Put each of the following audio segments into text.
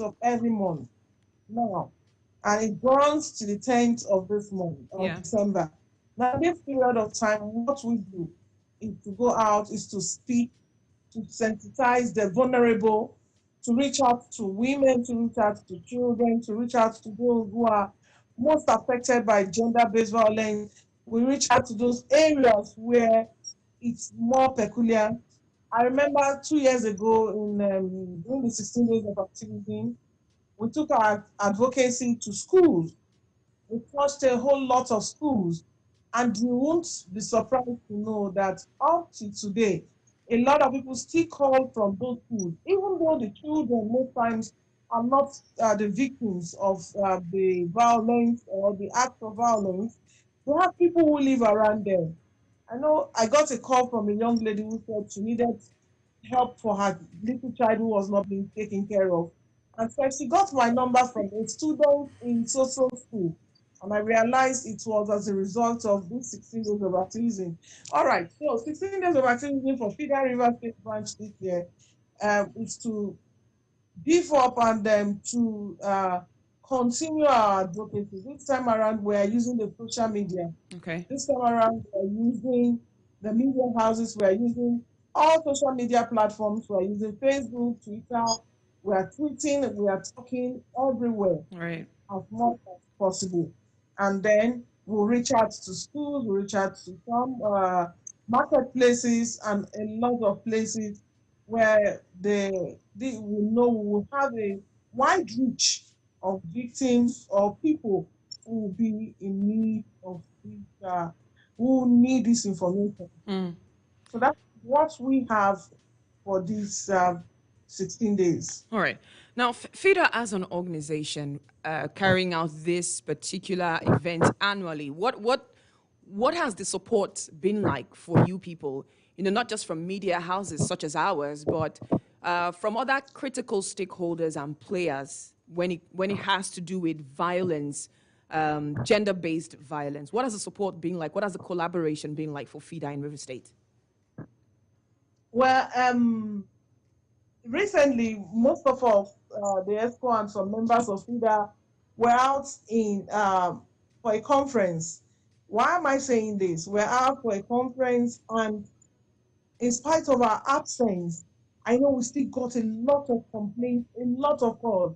of every month now, and it runs to the 10th of this month of Yeah. December. Now, this period of time, what we do is to go out, is to speak, to sensitize the vulnerable, to reach out to women, to reach out to children, to reach out to those who are most affected by gender-based violence. We reach out to those areas where it's more peculiar. I remember 2 years ago during the 16 days of activism, we took our advocacy to schools. We touched a whole lot of schools, and you won't be surprised to know that up to today, a lot of people still call from those schools, even though the children most times are not the victims of the violence or the act of violence. They have people who live around them. I know I got a call from a young lady who said she needed help for her little child who was not being taken care of. And so she got my number from a student in social school. And I realized it was as a result of this 16 days of activism. All right, so 16 days of activism for Fida River State Branch this year is to beef up and to continue our advocacy. This time around, we are using the social media. Okay. This time around, we are using the media houses, we are using all social media platforms, we are using Facebook, Twitter, we are tweeting, we are talking everywhere All right. as much as possible. And then we'll reach out to schools, we'll reach out to some marketplaces and a lot of places where we know we will have a wide reach of victims or people who will be in need of this, who need this information. Mm. So that's what we have for these 16 days. All right. Now, FIDA as an organization carrying out this particular event annually, what has the support been like for you people? You know, not just from media houses such as ours, but from other critical stakeholders and players when it has to do with violence, gender-based violence. What has the support been like? What has the collaboration been like for FIDA in River State? Well, recently, most of us, the ESCO and some members of FIDA, were out for a conference. Why am I saying this? We're out for a conference, and in spite of our absence, I know we still got a lot of complaints, a lot of calls.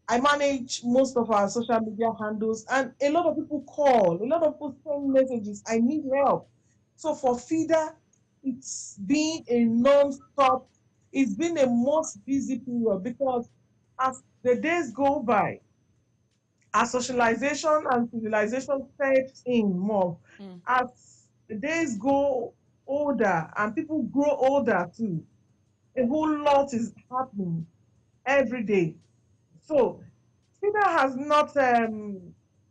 I manage most of our social media handles, and a lot of people call, a lot of people send messages. I need help. So for FIDA, it's been a non-stop, it's been a most busy period because as the days go by, as socialization and civilization steps in more, Mm. as the days go older and people grow older too, a whole lot is happening every day. So FIDA has not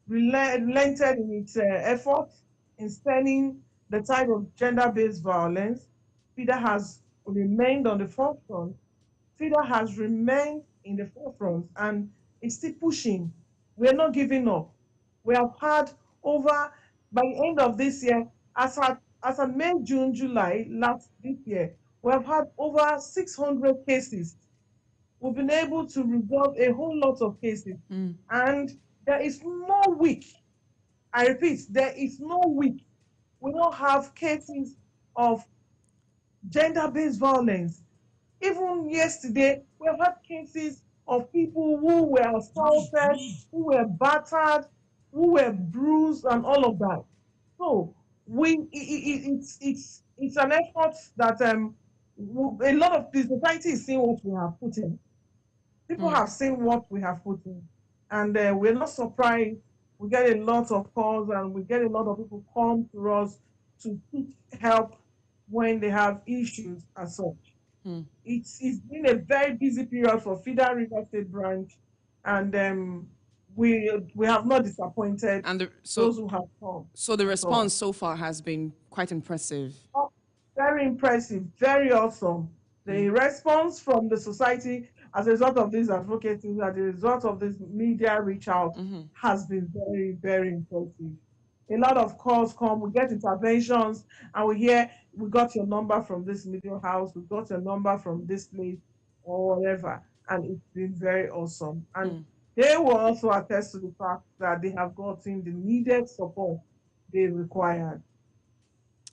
relented in its efforts in stemming the tide of gender-based violence. FIDA has remained on the forefront. FIDA has remained in the forefront and is still pushing. We're not giving up. We have had over, by the end of this year, as at May, June, July last this year, we have had over 600 cases. We've been able to resolve a whole lot of cases. Mm. And there is no week, I repeat, there is no week we don't have cases of gender-based violence. Even yesterday, we have had cases of people who were assaulted, who were battered, who were bruised, and all of that. So it's an effort that a lot of the society is seeing what we have put in. People Mm. have seen what we have put in, and we're not surprised. We get a lot of calls, and we get a lot of people come to us to seek help when they have issues as such. Mm. It's been a very busy period for FIDA River State Branch, and we have not disappointed And so those who have come so the at all. response so far has been quite impressive. Oh, very impressive, very awesome. Mm. The response from the society as a result of this advocacy, as a result of this media reach out, Mm-hmm. has been very, very impressive. A lot of calls come, we get interventions, and we hear, we got your number from this media house, we got your number from this place, or whatever. and it's been very awesome. And they will also attest to the fact that they have gotten the needed support they required.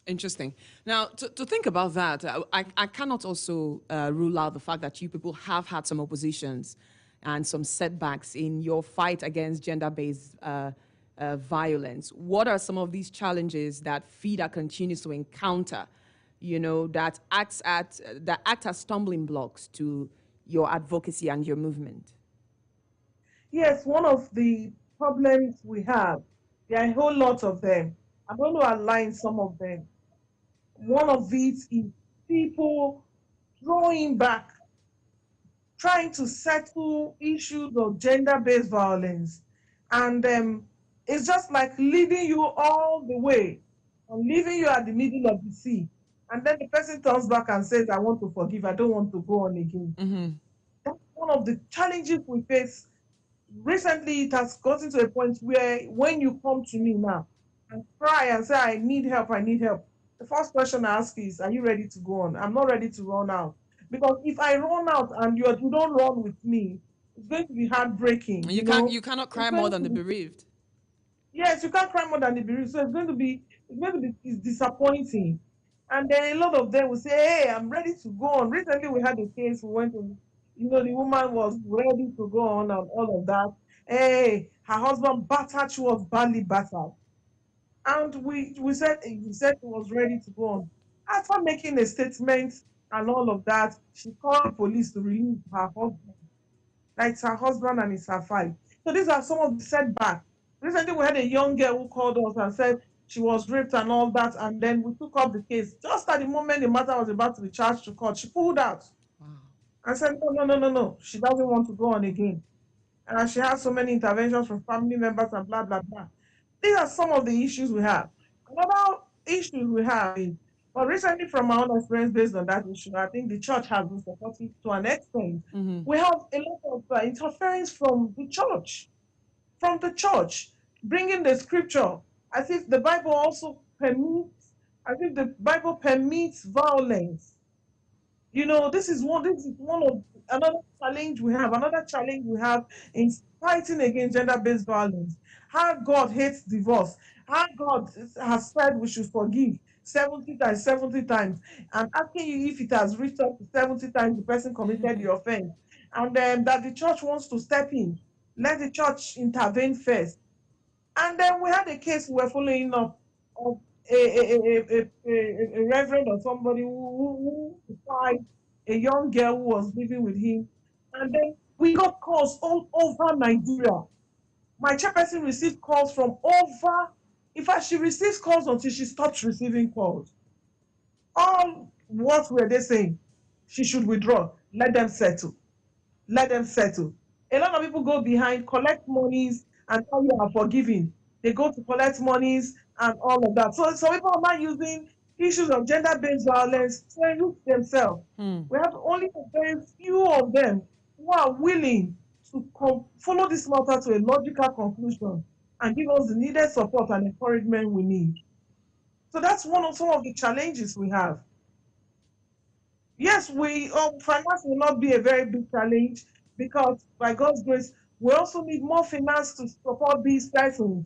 Interesting. Now, to think about that, I cannot also rule out the fact that you people have had some oppositions and some setbacks in your fight against gender-based violence. What are some of these challenges that FIDA continues to encounter, that act as stumbling blocks to your advocacy and your movement? Yes, one of the problems we have, there are a whole lot of them. I'm going to outline some of them. One of these is people drawing back, trying to settle issues of gender-based violence. And it's just like leaving you all the way and leaving you at the middle of the sea. And then the person turns back and says, I want to forgive, I don't want to go on again. That's one of the challenges we face. Recently, it has gotten to a point where when you come to me now and cry and say, I need help, I need help, the first question I ask is, are you ready to go on? I'm not ready to run out. Because if I run out and you don't run with me, it's going to be heartbreaking, You cannot It's cry more going than to the be, bereaved. yes, you can't cry more than the bereaved. So it's disappointing. And then a lot of them will say, hey, I'm ready to go on. Recently we had a case, we went to, the woman was ready to go on and all of that. Hey, her husband battered, she was badly battered. And we said he said he was ready to go on. After making a statement and all of that, she called the police to release her husband. Like it's her husband and it's her fight. So these are some of the setbacks. Recently, we had a young girl who called us and said she was raped and all that, and then we took up the case. Just at the moment the matter was about to be charged to court, she pulled out Wow. and said, no, no, no, no, no. She doesn't want to go on again. And she has so many interventions from family members and blah, blah, blah. These are some of the issues we have. Another issue we have is, well, recently from my own experience based on that issue, I think the church has been supportive to an extent. We have a lot of interference from the church, bringing the scripture as if the Bible also permits, as if the Bible permits violence. This is one of another challenge we have. Another challenge we have in fighting against gender-based violence. How God hates divorce. How God has said we should forgive 70 times, 70 times, and asking you if it has reached up to 70 times the person committed the offense, and that the church wants to step in. Let the church intervene first. And then we had a case we were following up of a reverend or somebody who defied a young girl who was living with him. And then we got calls all over Nigeria. My chairperson received calls from over, in fact, she receives calls until she stops receiving calls. All what were they saying? She should withdraw. Let them settle. Let them settle. A lot of people go behind, collect monies, and tell you are forgiving. They go to collect monies and all of that. So some people are not using issues of gender-based violence to enrich themselves. We have only a very few of them who are willing to follow this matter to a logical conclusion and give us the needed support and encouragement we need. So that's one of some of the challenges we have. Yes, we finance will not be a very big challenge because by God's grace, we also need more finance to support these persons.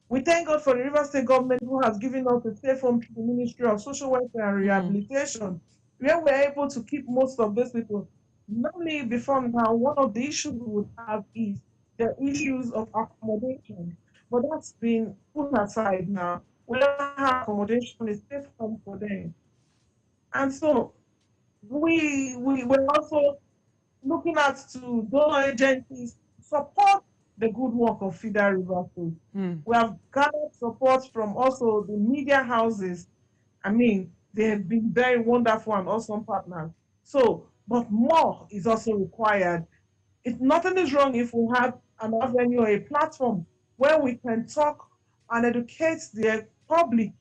We thank God for the River State government who has given us a safe home to the Ministry of Social Welfare and Rehabilitation, where we're able to keep most of these people. Normally, before now, one of the issues we would have is the issues of accommodation, but that's been put aside now. We don't have accommodation, a safe home for them. And so we're also looking at to donor agencies support the good work of FIDA River State. We have gathered support from also the media houses. I mean, they have been very wonderful and awesome partners. So, but more is also required. Nothing is wrong if we have an avenue or a platform where we can talk and educate the public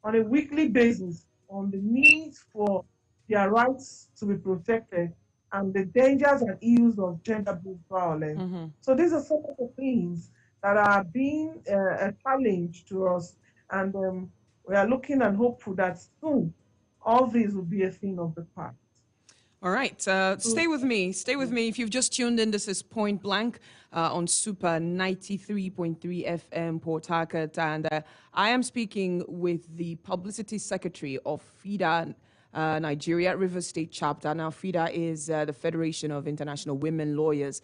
on a weekly basis on the needs for their rights to be protected and the dangers and ills of gender-based violence. So these are some of the things that are being a challenge to us, and we are looking and hopeful that soon all these will be a thing of the past. All right, stay with me. Stay with me. If you've just tuned in, this is Point Blank on Super 93.3 FM Port Harcourt. And I am speaking with the Publicity Secretary of FIDA Nigeria River State Chapter. Now, FIDA is the Federation of International Women Lawyers,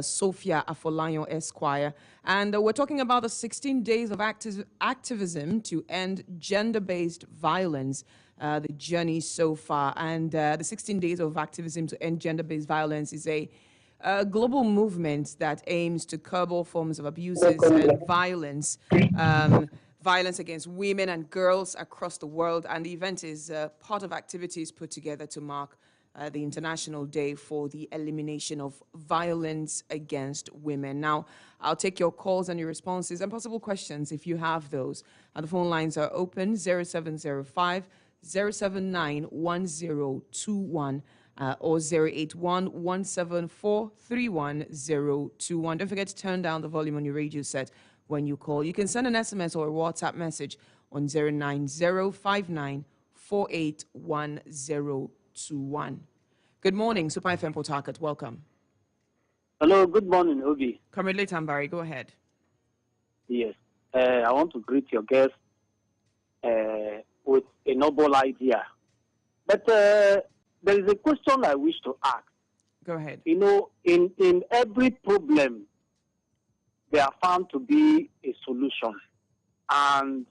Sophia Afolayan Esquire. And we're talking about the 16 days of activism to end gender-based violence. The journey so far. And the 16 days of activism to end gender-based violence is a global movement that aims to curb all forms of abuses and violence, violence against women and girls across the world. And the event is part of activities put together to mark the International Day for the Elimination of Violence Against Women. Now, I'll take your calls and your responses and possible questions if you have those. And the phone lines are open, 0705 079 1021 or 081 174 31021. Don't forget to turn down the volume on your radio set when you call. You can send an SMS or a WhatsApp message on 09059 481021. Good morning, Super FM Port Harcourt. Welcome. Hello, good morning, Obi. Comrade Tambari, go ahead. Yes, I want to greet your guest with a noble idea. But there is a question I wish to ask. Go ahead. You know, in every problem, there are found to be a solution. And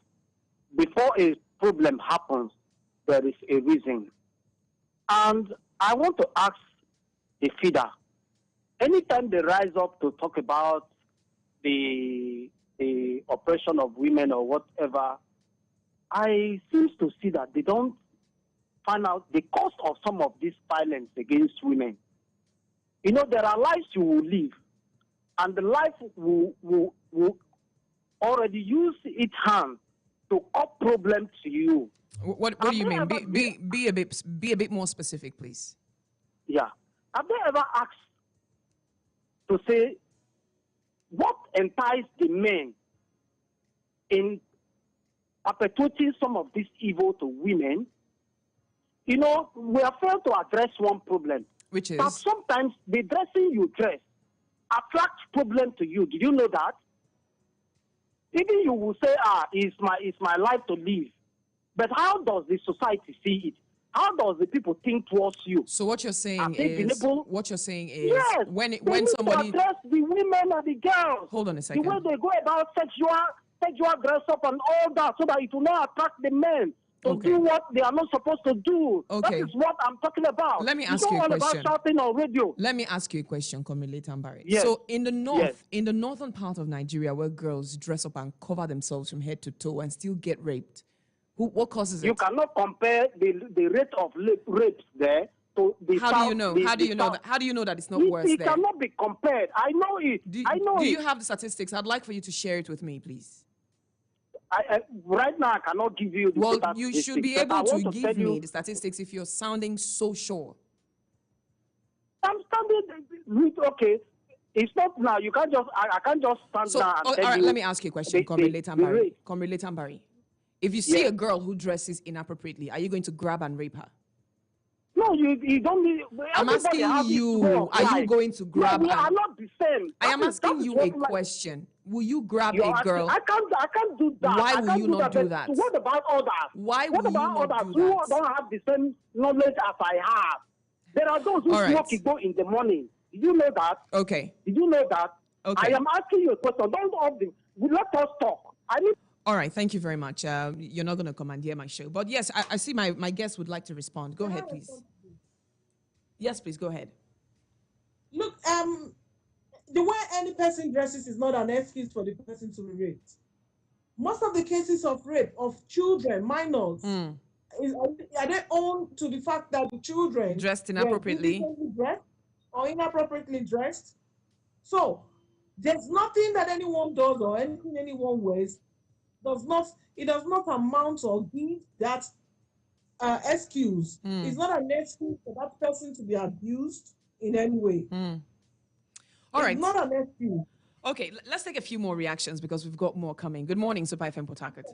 before a problem happens, there is a reason. And I want to ask the FIDA, anytime they rise up to talk about the oppression of women or whatever, I seem to see that they don't find out the cost of some of this violence against women. You know, there are lives you will live, and the life will already use its hand to up problems to you. What do you mean? Be a bit more specific, please. Yeah. Have they ever asked to say what enticed the men in perpetuating some of this evil to women? You know, we have failed to address one problem. Which is? That sometimes the dressing you dress attracts problem to you. Did you know that? Even you will say, it's my life to live. But how does the society see it? How does the people think towards you? So what you're saying is, yes, when to somebody address the women and the girls. Hold on a second. The way they go about sexual dress up and all that, so that it will not attract the men to do what they are not supposed to do. Okay. That is what I'm talking about. Let me ask you a question. About shouting on radio. Let me ask you a question, Comrade Tambari. Yes. So in the north, Yes. in the northern part of Nigeria, where girls dress up and cover themselves from head to toe and still get raped, what causes it? You cannot compare the rate of rapes there to the How south, do you know? How do you know that? How do you know that it's not worse it there? cannot be compared. I know it. Do it. you have the statistics? I'd like for you to share it with me, please. Right now, I cannot give you the Well, statistics, you should be but I able to want give tell me you, the statistics if you're sounding so sure. I'm standing with, okay. It's not now. You can't just, I can't just stand So, down and tell all right, you. let me ask you a question, Comrade Tambari. rate. Comrade Tambari. If you see Yes. a girl who dresses inappropriately, are you going to grab and rape her? No, you don't need. I'm everybody has asking its you, way of are you life. going to grab No, we and... are not the same. I am That is asking you what a question. Will you grab You're a asking- girl? I can't do that. Why I will can't you not do but that? What about others? Why What will you about not others do who that? don't have the same knowledge as I have? There are those who All right. smoke Igbo in the morning. Did you know that? Okay. Did you know that? Okay. I am asking you a question. Don't off the. Let us talk. I need. All right. Thank you very much. You're not going to commandeer my show. But yes, I see my guest would like to respond. Go ahead, please. Yes, please. Go ahead. Look, the way any person dresses is not an excuse for the person to be raped. Most of the cases of rape of children, minors, are they owed to the fact that the children Dressed were inappropriately. indecently dressed or inappropriately dressed? So there's nothing that anyone does or anything anyone wears does not amount or give that excuse. It's not an excuse for that person to be abused in any way. All right. It's not an excuse. Okay, let's take a few more reactions because we've got more coming. Good morning, Super FM Port Harcourt.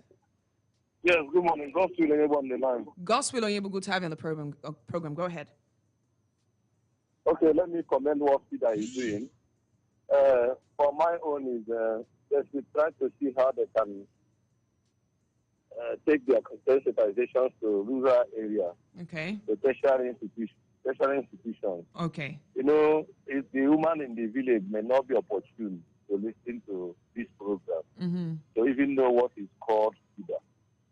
Yes, good morning. Gospel on the line. Gospel Onyebu, good to have you on the program. Go ahead. Okay, let me commend what FIDA is doing. For my own is they should try to see how they can take their sensitizations to rural areas, Okay. the tertiary institutions. Okay. You know, if the woman in the village may not be opportune to listen to this program, to even know what is called FIDA.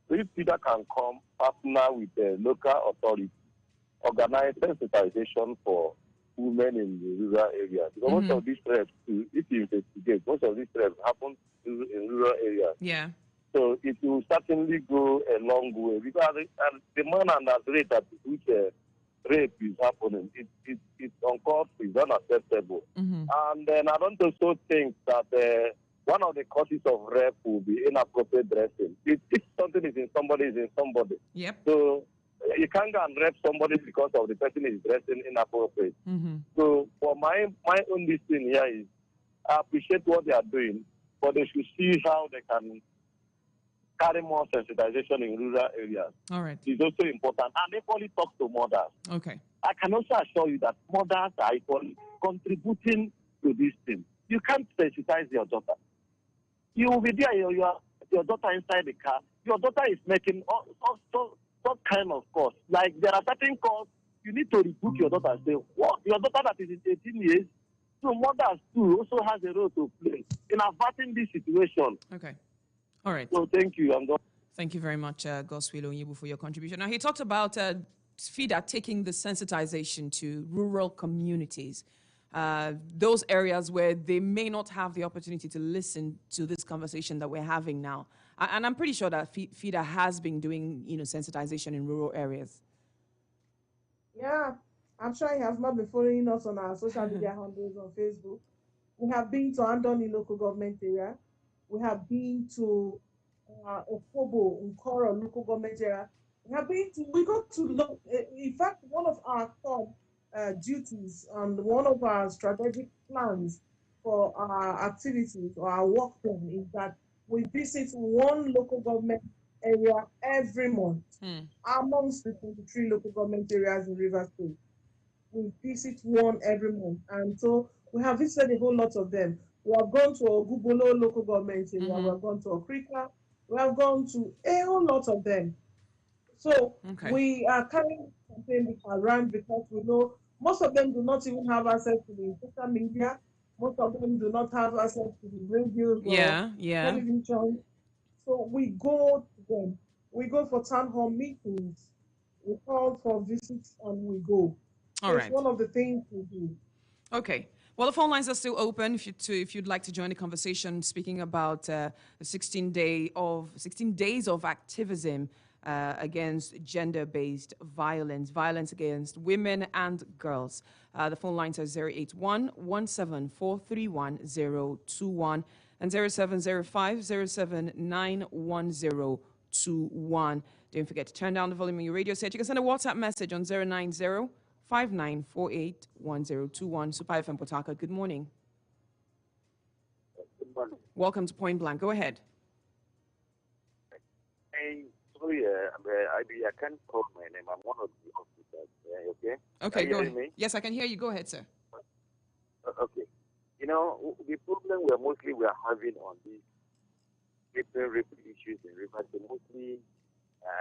So if FIDA can come, partner with the local authority, organize sensitization for women in the rural areas. Because most of these threats, if you investigate, most of these threats happen in rural areas. Yeah. So it will certainly go a long way. Because the manner and the rate at which rape is happening, it's uncalled for, it's unacceptable. And then I don't also think that one of the causes of rape will be inappropriate dressing. If something is in somebody, is in somebody. Yep. So you can't go and rape somebody because of the person is dressing inappropriate. So for my own listing here is, I appreciate what they are doing, but they should see how they can carry more sensitization in rural areas. All right. It's also important. And equally talk to mothers. Okay. I can also assure you that mothers are equally contributing to this thing. You can't sensitize your daughter. You will be there, your daughter inside the car. Your daughter is making all kind of calls. Like there are certain calls you need to reboot your daughter and say, what? Your daughter that is in 18 years, so mothers too also has a role to play in averting this situation. Okay. All right. So thank you. I'm done. Thank you very much, Godswill Onyebu, for your contribution. Now, he talked about FIDA taking the sensitization to rural communities, those areas where they may not have the opportunity to listen to this conversation that we're having now. And I'm pretty sure that FIDA has been doing, sensitization in rural areas. Yeah, I'm sure he has not been following us on our social media handles on Facebook. We have been to Andoni local government area. We have been to Okobo, Nkoro local government area. We got to, in fact, one of our top duties and one of our strategic plans for our activities or our work plan is that we visit one local government area every month amongst the 23 local government areas in Rivers State. We visit one every month. And so we have visited a whole lot of them. We have gone to Ogubolo local government area, we have gone to Okrika, we have gone to a whole lot of them. So we are carrying campaign around because we know most of them do not even have access to the social media. Most of them do not have access to the radio or television. So we go to them. We go for town hall meetings. We call for visits and we go. All right. It's one of the things we do. Okay. Well, the phone lines are still open if you'd like to join the conversation, speaking about the 16 days of activism against gender-based violence against women and girls. The phone lines are 081-17431-021 and 0705-0791021. Don't forget to turn down the volume on your radio set. You can send a WhatsApp message on 090-5948-1021. Super FM Port Harcourt, good morning. Good morning. Welcome to Point Blank. Go ahead. Sorry, I can't call my name. I'm one of the officers. Okay? Okay, go ahead. Yes, I can hear you. Go ahead, sir. Okay. You know, the problem we are having on these rape issues in Rivers, mostly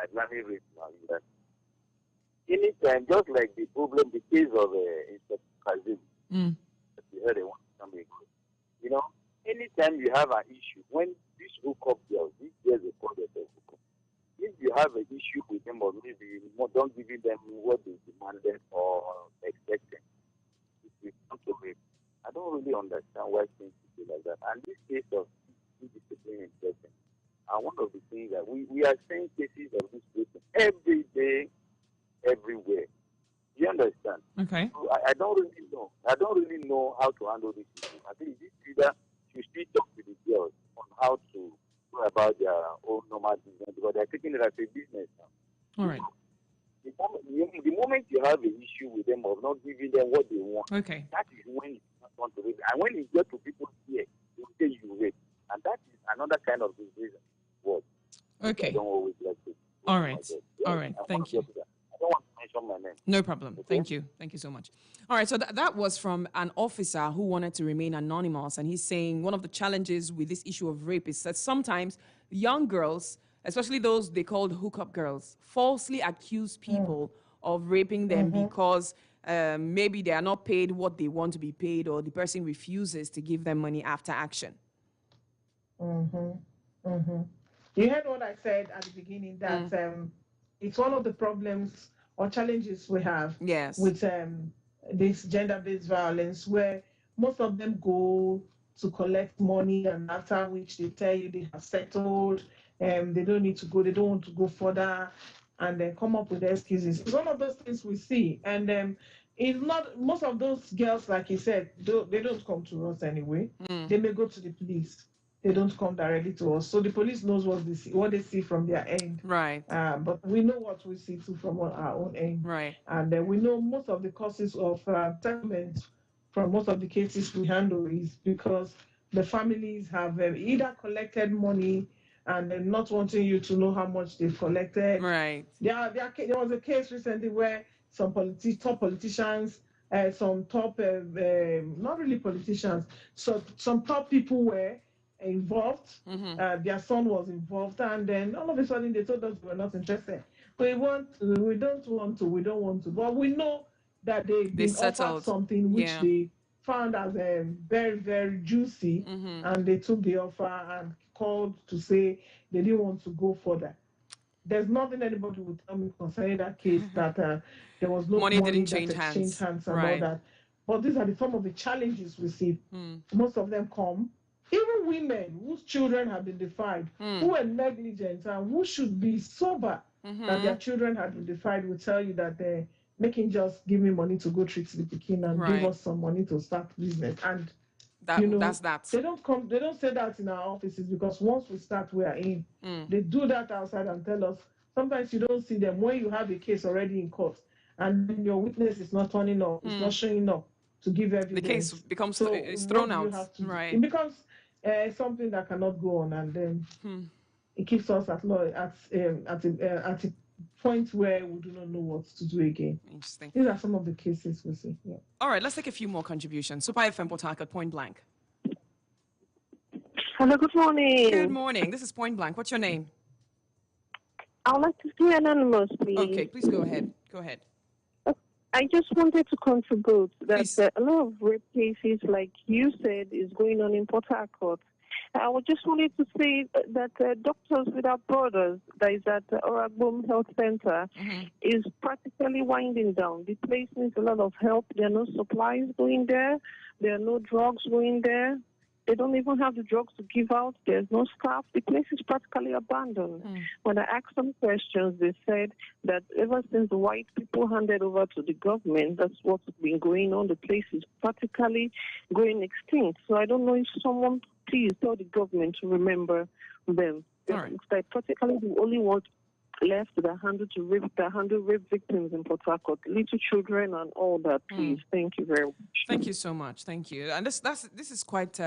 Islamic rape now, is that anytime, just like the problem, the case of Inspector Kazim, that we heard some ago, you know, anytime you have an issue, when these hookup girls, these girls are called hookup, if you have an issue with them or maybe don't give them what they demanded or expecting, if you come to rape, I don't really understand why things be like that. And this case of discipline in person, and one of the things that we are seeing cases of this person every day, everywhere. Do you understand? Okay. So I don't really know. I don't really know how to handle this issue. I think this leader should still talk to the girls on how to go about their own normal business because they're taking it as a business now. All right. The moment you have an issue with them of not giving them what they want, okay, that is when you want to rape. And when you get to people's ear, they will say you rape. And that is another kind of reason. Okay. I don't always like to. All right. All right. Thank you. I don't want to mention my name. No problem. Okay? Thank you. Thank you so much. All right, so that was from an officer who wanted to remain anonymous. And he's saying one of the challenges with this issue of rape is that sometimes young girls, especially those they called hookup girls, falsely accuse people of raping them because maybe they are not paid what they want to be paid, or the person refuses to give them money after action. You heard what I said at the beginning, that it's one of the problems or challenges we have Yes. with this gender-based violence, where most of them go to collect money, and after which they tell you they have settled, they don't need to go, they don't want to go further, and then come up with excuses. It's one of those things we see, and it's not, most of those girls, like you said, they don't come to us anyway. They may go to the police. They don't come directly to us. So the police knows what they see from their end. Right. But we know what we see too from our own end. Right. And we know most of the causes of settlement from most of the cases we handle is because the families have either collected money and they're not wanting you to know how much they've collected. Right. There was a case recently where some top politicians, some top, not really politicians, so some top people were involved. Their son was involved, and then all of a sudden they told us we were not interested. We don't want to. But we know that they've been offered something which they found as very, very juicy, and they took the offer and called to say they didn't want to go further. There's nothing anybody would tell me concerning that case that there was no money didn't that change exchanged hands and right. all that. But these are some of the challenges we see. Most of them come. Even women whose children have been defied, who were negligent and who should be sober, that their children have been defied, will tell you that they're making just give me money to go treat the pikin and give us some money to start business. And that's that. They don't say that in our offices, because once we start, we are in. They do that outside and tell us. Sometimes you don't see them when you have a case already in court and your witness is not turning up, it's not showing up to give evidence. The case becomes thrown out. Right. It becomes something that cannot go on, and then it keeps us at a point where we do not know what to do again. Interesting. These are some of the cases we see. Yeah. All right, let's take a few more contributions. Super FM Port Harcourt, Point Blank. Hello, good morning. Good morning. This is Point Blank. What's your name? I would like to stay anonymous, please. Okay, please go ahead. Go ahead. I just wanted to contribute that a lot of rape cases, like you said, is going on in Port Harcourt. I just wanted to say that Doctors Without Borders, that is at the Oragbum Health Center, is practically winding down. The place needs a lot of help. There are no supplies going there. There are no drugs going there. They don't even have the drugs to give out. There's no staff. The place is practically abandoned. When I asked some questions, they said that ever since the white people handed over to the government, that's what's been going on. The place is practically going extinct. So I don't know if someone please tell the government to remember them. Right. It's like practically the only ones left that handle rape victims in Port Harcourt, little children and all that. Please, thank you very much. Thank you so much. Thank you. And this is quite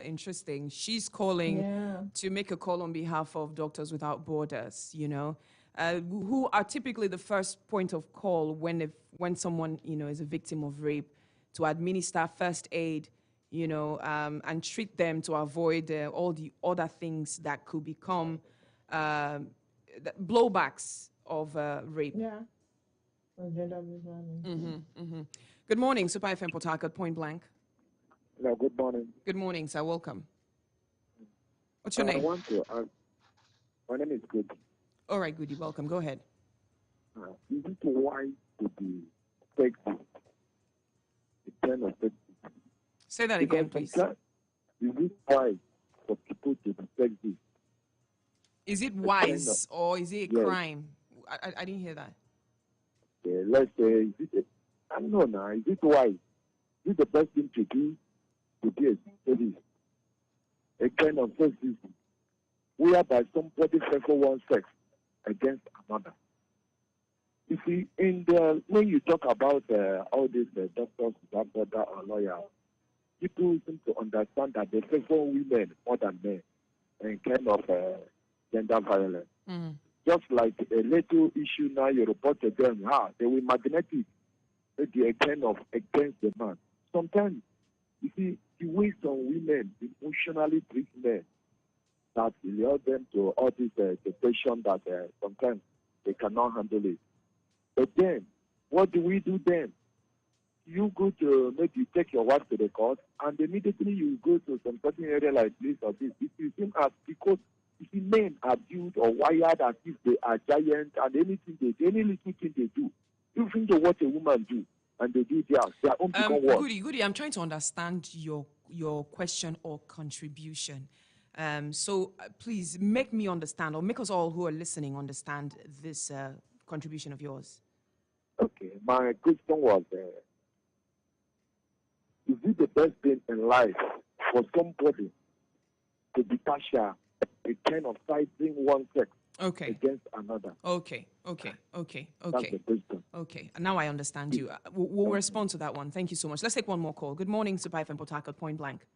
interesting. She's calling to make a call on behalf of Doctors Without Borders. You know, who are typically the first point of call when someone is a victim of rape, to administer first aid, and treat them to avoid all the other things that could become blowbacks of rape. Yeah. Good morning, Super FM Port Harcourt, Point Blank. Hello, good morning. Good morning, sir. Welcome. What's your name? I want to ask. My name is Goody. All right, Goody. Welcome. Go ahead. Is it wise to be sexy? The kind of sexy? Say that again, please. Is it wise for people to be sexy? Is it wise or is it a crime? I didn't hear that. Let's say, I don't know now. Is it wise? Is it the best thing to do to be a kind of sexism whereby somebody favor one sex against another? You see, when you talk about all these doctors, doctor or lawyer, people seem to understand that they favor women more than men in kind of gender violence. Just like a little issue now, you report to them, they will magnetic maybe a kind of against the man. Sometimes, you see, the way some women emotionally treat men that will help them to all this depression that sometimes they cannot handle it. But then, what do we do then? You go to maybe take your wife to the court, and immediately you go to some certain area like this or this. It is seen as because you see men are built or wired as if they are giants, and anything they do, any little thing they do, even to what a woman do, and they do their own become worse. Goody, I'm trying to understand your question or contribution. So please make me understand, or make us all who are listening understand this contribution of yours. Okay, my question was, is it the best thing in life for somebody to be partial, a kind of siding one sex against another? Okay. That's the question. Okay, now I understand you. We'll respond to that one. Thank you so much. Let's take one more call. Good morning, Super FM Port Harcourt, Point Blank.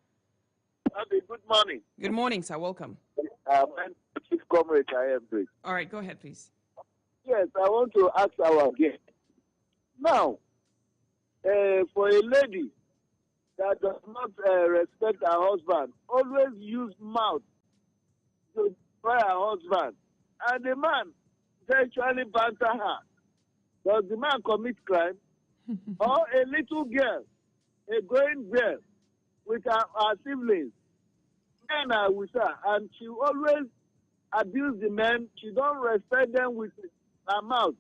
Good morning. Good morning, sir. Welcome. My Chief Comrade, I am. All right, go ahead, please. Yes, I want to ask our guest. Now, for a lady that does not respect her husband, always use mouth to destroy her husband, and the man eventually banter her. Does the man commit crime? Or a little girl, a growing girl, with her siblings, men are with her, and she always abuse the men. She don't respect them with her mouth.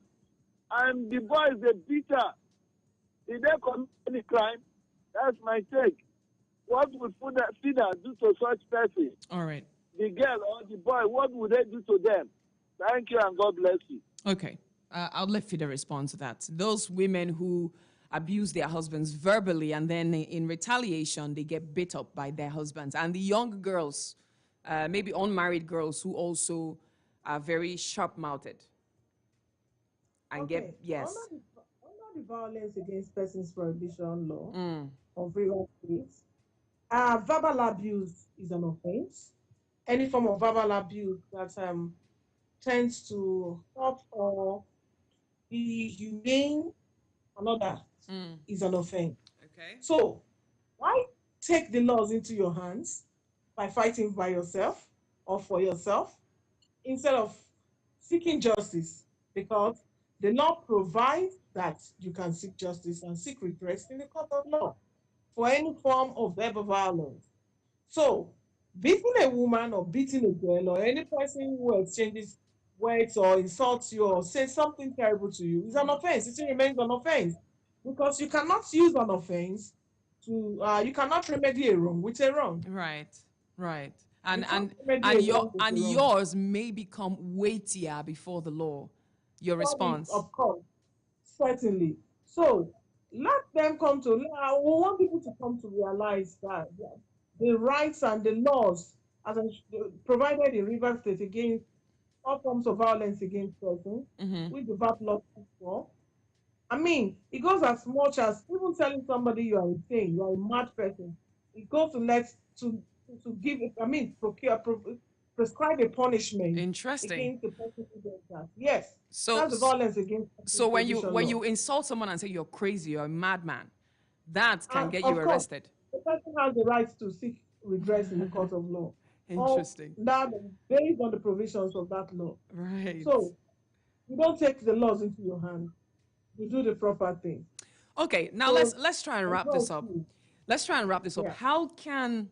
And the boy is a beater. Did they commit any crime? That's my take. What would FIDA do to such person? All right. The girl or the boy, what would they do to them? Thank you, and God bless you. Okay. I'll let FIDA respond to that. Those women who abuse their husbands verbally and then in retaliation, they get beat up by their husbands. And the young girls, maybe unmarried girls who also are very sharp-mouthed. And yes. Under the Violence Against Persons Prohibition Law of various states, verbal abuse is an offense. Any form of verbal abuse that tends to hurt or be humane another is an offense. Okay. So why take the laws into your hands by fighting by yourself or for yourself instead of seeking justice? Because the law provides that you can seek justice and seek redress in the court of law for any form of verbal violence. So, beating a woman or beating a girl or any person who exchanges words or insults you or says something terrible to you is an offense. It remains an offense because you cannot use an offense to, you cannot remedy a wrong with a wrong. Right. And yours may become weightier before the law. Your response. Of course, certainly. So let them come to, we want people to come to realize that the rights and the laws as provided in Rivers State against all forms of violence against persons, which the VAP law for. I mean, it goes as much as even telling somebody you are insane, you are a mad person. It goes to give, prescribe a punishment. Interesting. Against the person who does that. Yes. So that's the violence against. So when you insult someone and say you're crazy, you're a madman, that can get you arrested. The person has the right to seek redress in the court of law. Interesting. That based on the provisions of that law. Right. So you don't take the laws into your hand. You do the proper thing. Okay. Now let's try and wrap this up. Let's try and wrap this up. Yeah. How can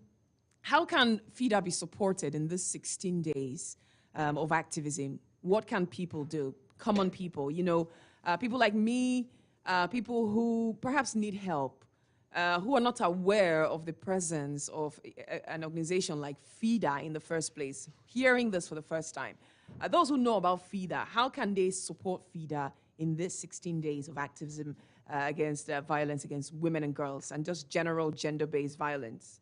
FIDA be supported in this 16 days of activism? What can people do? Common people, people like me, people who perhaps need help, who are not aware of the presence of an organization like FIDA in the first place, hearing this for the first time. Those who know about FIDA, how can they support FIDA in this 16 days of activism against violence against women and girls and just general gender-based violence?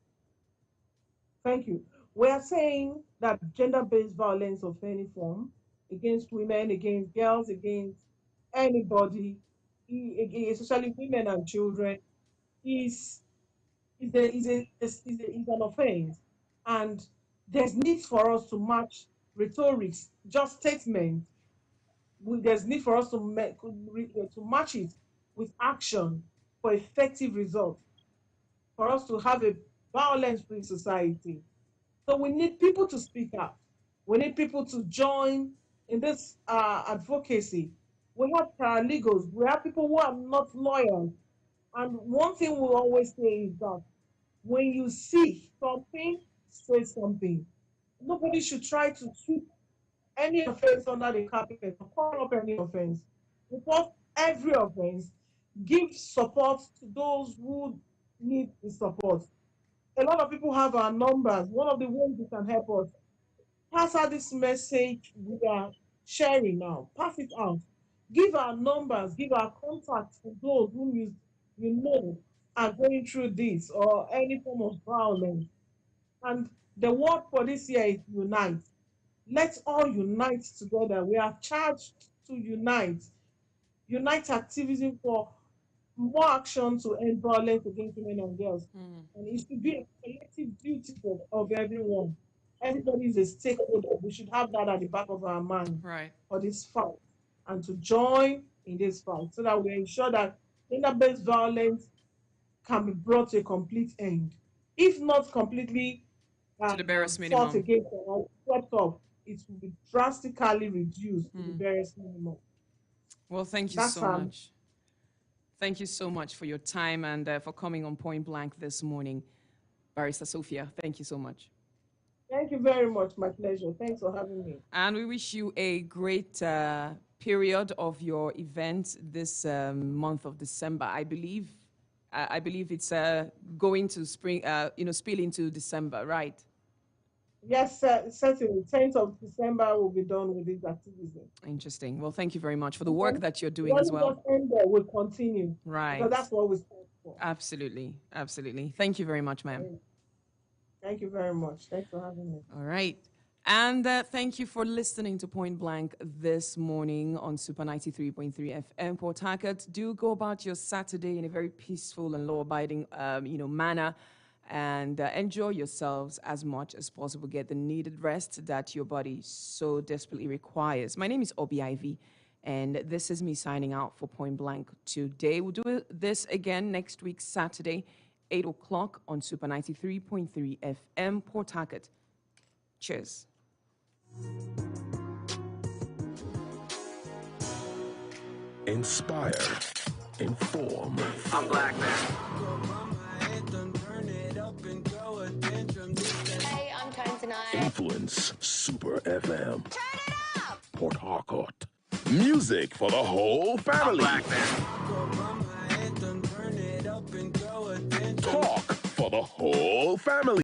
Thank you. We are saying that gender-based violence of any form against women, against girls, against anybody, especially women and children, is an offense. And there's need for us to match rhetorics, just statements. There's need for us to match it with action for effective results, for us to have a violence-free society. So we need people to speak up. We need people to join in this advocacy. We have paralegals. We have people who are not lawyers. And one thing we always say is that when you see something, say something. Nobody should try to sweep any offense under the carpet or cover up any offense. Report every offense. Give support to those who need the support. A lot of people have our numbers. One of the ways you can help us, pass out this message we are sharing now. Pass it out. Give our numbers, give our contacts to those whom you know are going through this or any form of violence. And the word for this year is unite. Let's all unite together. We are charged to unite. Unite activism for more action to end violence against women and girls. And it should be a collective duty of everyone. Everybody is a stakeholder. We should have that at the back of our mind Right. for this fight and to join in this fight so that we ensure that gender-based violence can be brought to a complete end. If not completely To the barest fought minimum. against or swept up, it will be drastically reduced to the barest minimum. Well, thank you That's so much. Thank you so much for your time and for coming on Point Blank this morning. Barrister Sophia, thank you so much. Thank you very much. My pleasure. Thanks for having me. And we wish you a great period of your event this month of December. I believe it's going to spill into December, right? Yes, certainly. 10th of December will be done with this activism. Interesting. Well, thank you very much for the work that you're doing Once as well. it end there, we'll continue. Right. Because that's what we stand for. Absolutely. Absolutely. Thank you very much, ma'am. Thank you very much. Thanks for having me. All right. And thank you for listening to Point Blank this morning on Super 93.3 FM Port Harcourt. Do go about your Saturday in a very peaceful and law-abiding, manner, and enjoy yourselves as much as possible. Get the needed rest that your body so desperately requires. My name is Obi Ivy, and this is me signing out for Point Blank today. We'll do this again next week, Saturday, 8 o'clock on Super 93.3 FM Port Harcourt. Cheers. Inspire, inform. I'm black, man. Hey, I'm Tone Tonight. Influence Super FM. Turn it up! Port Harcourt. Music for the whole family. I'm black, man. Talk for the whole family.